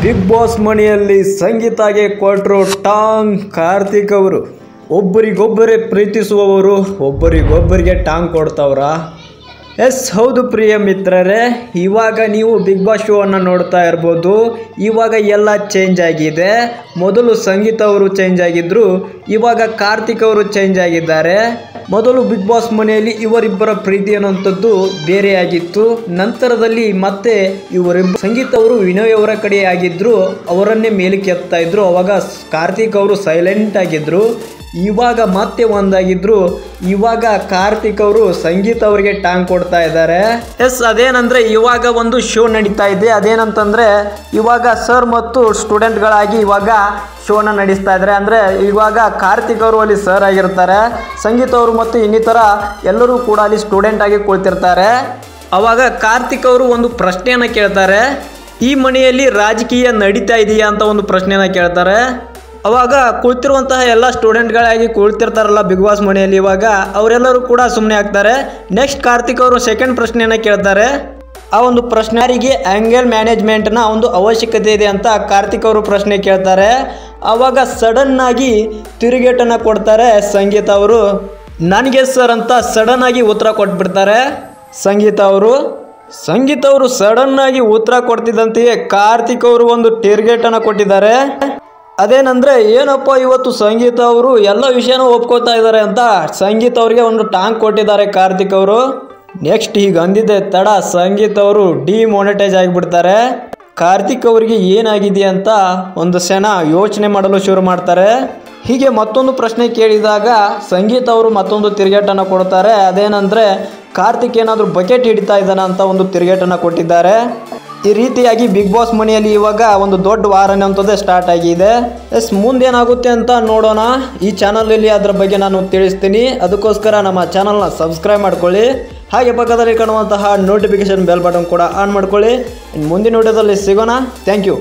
Big boss ಮನೆಯಲ್ಲಿ ಸಂಗೀತಾಗೆ ಕೊಟ್ಟರು ಟಾಂಗ್ ಕಾರ್ತಿಕ್ ಅವರು. ಒಬ್ಬರಿಗೊಬ್ಬರೇ ಪ್ರೀತಿಸುವವರು ಒಬ್ಬರಿಗೊಬ್ಬರಿಗೆ ಟಾಂಗ್ ಕೊಡ್ತಾವ್ರ. ಎಸ್ ಹೌದು ಪ್ರಿಯ ಮಿತ್ರರೇ, ಇವಾಗ ನೀವು ಬಿಗ್ ಬಾಸ್ ಶೋ ಅನ್ನು ನೋಡ್ತಾ ಇರ್ಬೋದು. ಇವಾಗ ಎಲ್ಲ ಚೇಂಜ್ ಆಗಿದೆ. ಮೊದಲು ಸಂಗೀತ ಅವರು ಚೇಂಜ್ ಆಗಿದ್ರು, ಇವಾಗ ಕಾರ್ತಿಕ್ ಅವರು ಚೇಂಜ್ ಆಗಿದ್ದಾರೆ. ಮೊದಲು ಬಿಗ್ ಬಾಸ್ ಮನೆಯಲ್ಲಿ ಇವರಿಬ್ಬರ ಪ್ರೀತಿ ಅನ್ನುವಂಥದ್ದು ಬೇರೆಯಾಗಿತ್ತು. ನಂತರದಲ್ಲಿ ಮತ್ತೆ ಇವರಿಬ್ಬರು ಸಂಗೀತ ಅವರು ವಿನಯ್ ಅವರ ಕಡೆ ಆಗಿದ್ರು, ಅವರನ್ನೇ ಮೇಲಕ್ಕೆ ಎತ್ತಾ ಇದ್ರು. ಅವಾಗ ಕಾರ್ತಿಕ್ ಅವರು ಸೈಲೆಂಟ್ ಆಗಿದ್ರು. ಇವಾಗ ಮತ್ತೆ ಒಂದಾಗಿದ್ರು. ಇವಾಗ ಕಾರ್ತಿಕ್ ಅವರು ಸಂಗೀತ ಅವರಿಗೆ ಟಾಂಗ್ ಕೊಡ್ತಾ ಇದ್ದಾರೆ. ಎಸ್ ಅದೇನಂದ್ರೆ ಇವಾಗ ಒಂದು ಶೋ ನಡೀತಾ ಇದೆ. ಅದೇನಂತಂದ್ರೆ ಇವಾಗ ಸರ್ ಮತ್ತು ಸ್ಟೂಡೆಂಟ್ಗಳಾಗಿ ಇವಾಗ ಶೋನ ನಡೆಸ್ತಾ ಇದ್ದಾರೆ. ಅಂದರೆ ಇವಾಗ ಕಾರ್ತಿಕ್ ಅವರು ಅಲ್ಲಿ ಸರ್ ಆಗಿರ್ತಾರೆ, ಸಂಗೀತ ಅವರು ಮತ್ತು ಇನ್ನಿತರ ಎಲ್ಲರೂ ಕೂಡ ಅಲ್ಲಿ ಸ್ಟೂಡೆಂಟ್ ಆಗಿ ಕುಳಿತಿರ್ತಾರೆ. ಅವಾಗ ಕಾರ್ತಿಕ್ ಅವರು ಒಂದು ಪ್ರಶ್ನೆಯನ್ನು ಕೇಳ್ತಾರೆ, ಈ ಮನೆಯಲ್ಲಿ ರಾಜಕೀಯ ನಡೀತಾ ಇದೆಯಾ ಅಂತ ಒಂದು ಪ್ರಶ್ನೆಯನ್ನು ಕೇಳ್ತಾರೆ. ಅವಾಗ ಕುಳಿತಿರುವಂತಹ ಎಲ್ಲ ಸ್ಟೂಡೆಂಟ್ಗಳಾಗಿ ಕುಳಿತಿರ್ತಾರಲ್ಲ ಬಿಗ್ ಬಾಸ್ ಮನೆಯಲ್ಲಿ, ಇವಾಗ ಅವರೆಲ್ಲರೂ ಕೂಡ ಸುಮ್ಮನೆ ಆಗ್ತಾರೆ. ನೆಕ್ಸ್ಟ್ ಕಾರ್ತಿಕ್ ಅವರು ಸೆಕೆಂಡ್ ಪ್ರಶ್ನೆಯನ್ನು ಕೇಳ್ತಾರೆ. ಆ ಒಂದು ಪ್ರಶ್ನೆಗೆ ಆ್ಯಂಗಲ್ ಮ್ಯಾನೇಜ್ಮೆಂಟ್ನ ಒಂದು ಅವಶ್ಯಕತೆ ಇದೆ ಅಂತ ಕಾರ್ತಿಕ್ ಅವರು ಪ್ರಶ್ನೆ ಕೇಳ್ತಾರೆ. ಆವಾಗ ಸಡನ್ನಾಗಿ ತಿರುಗೇಟನ್ನು ಕೊಡ್ತಾರೆ ಸಂಗೀತ ಅವರು. ನನಗೆ ಸರ್ ಅಂತ ಸಡನ್ನಾಗಿ ಉತ್ತರ ಕೊಟ್ಬಿಡ್ತಾರೆ ಸಂಗೀತ ಅವರು ಸಡನ್ನಾಗಿ ಉತ್ತರ ಕೊಡ್ತಿದ್ದಂತೆಯೇ ಕಾರ್ತಿಕ್ ಅವರು ಒಂದು ತಿರುಗೇಟನ್ನು ಕೊಟ್ಟಿದ್ದಾರೆ. ಅದೇನಂದ್ರೆ ಏನಪ್ಪ ಇವತ್ತು ಸಂಗೀತ ಅವರು ಎಲ್ಲ ವಿಷಯನೂ ಒಪ್ಕೋತಾ ಇದ್ದಾರೆ ಅಂತ ಸಂಗೀತ ಅವರಿಗೆ ಒಂದು ಟಾಂಗ್ ಕೊಟ್ಟಿದ್ದಾರೆ ಕಾರ್ತಿಕ್ ಅವರು. ನೆಕ್ಸ್ಟ್ ಈಗ ಅಂದಿದ್ದೆ ತಡ ಸಂಗೀತ ಅವರು ಡಿಮಾನಿಟೈಸ್ ಆಗಿಬಿಡ್ತಾರೆ. ಕಾರ್ತಿಕ್ ಅವರಿಗೆ ಏನಾಗಿದೆ ಅಂತ ಒಂದು ಕ್ಷಣ ಯೋಚನೆ ಮಾಡಲು ಶುರು ಮಾಡ್ತಾರೆ. ಹೀಗೆ ಮತ್ತೊಂದು ಪ್ರಶ್ನೆ ಕೇಳಿದಾಗ ಸಂಗೀತ ಅವರು ಮತ್ತೊಂದು ತಿರುಗೇಟನ್ನು ಕೊಡ್ತಾರೆ. ಅದೇನಂದ್ರೆ ಕಾರ್ತಿಕ್ ಏನಾದರೂ ಬಕೆಟ್ ಹಿಡಿತಾ ಇದ್ದಾನ ಅಂತ ಒಂದು ತಿರುಗೇಟನ್ನು ಕೊಟ್ಟಿದ್ದಾರೆ. ಈ ರೀತಿಯಾಗಿ ಬಿಗ್ ಬಾಸ್ ಮನೆಯಲ್ಲಿ ಇವಾಗ ಒಂದು ದೊಡ್ಡ ವಾರ ಅನ್ನೋಂಥದ್ದೇ ಸ್ಟಾರ್ಟ್ ಆಗಿದೆ. ಎಸ್ ಮುಂದೇನಾಗುತ್ತೆ ಅಂತ ನೋಡೋಣ. ಈ ಚಾನಲಲ್ಲಿ ಅದರ ಬಗ್ಗೆ ನಾನು ತಿಳಿಸ್ತೀನಿ. ಅದಕ್ಕೋಸ್ಕರ ನಮ್ಮ ಚಾನಲ್ನ ಸಬ್ಸ್ಕ್ರೈಬ್ ಮಾಡ್ಕೊಳ್ಳಿ. ಹಾಗೆ ಪಕ್ಕದಲ್ಲಿ ಕಾಣುವಂತಹ ನೋಟಿಫಿಕೇಶನ್ ಬೆಲ್ ಬಟನ್ ಕೂಡ ಆನ್ ಮಾಡ್ಕೊಳ್ಳಿ. ಮುಂದಿನ ವಿಡಿಯೋದಲ್ಲಿ ಸಿಗೋಣ. Thank you.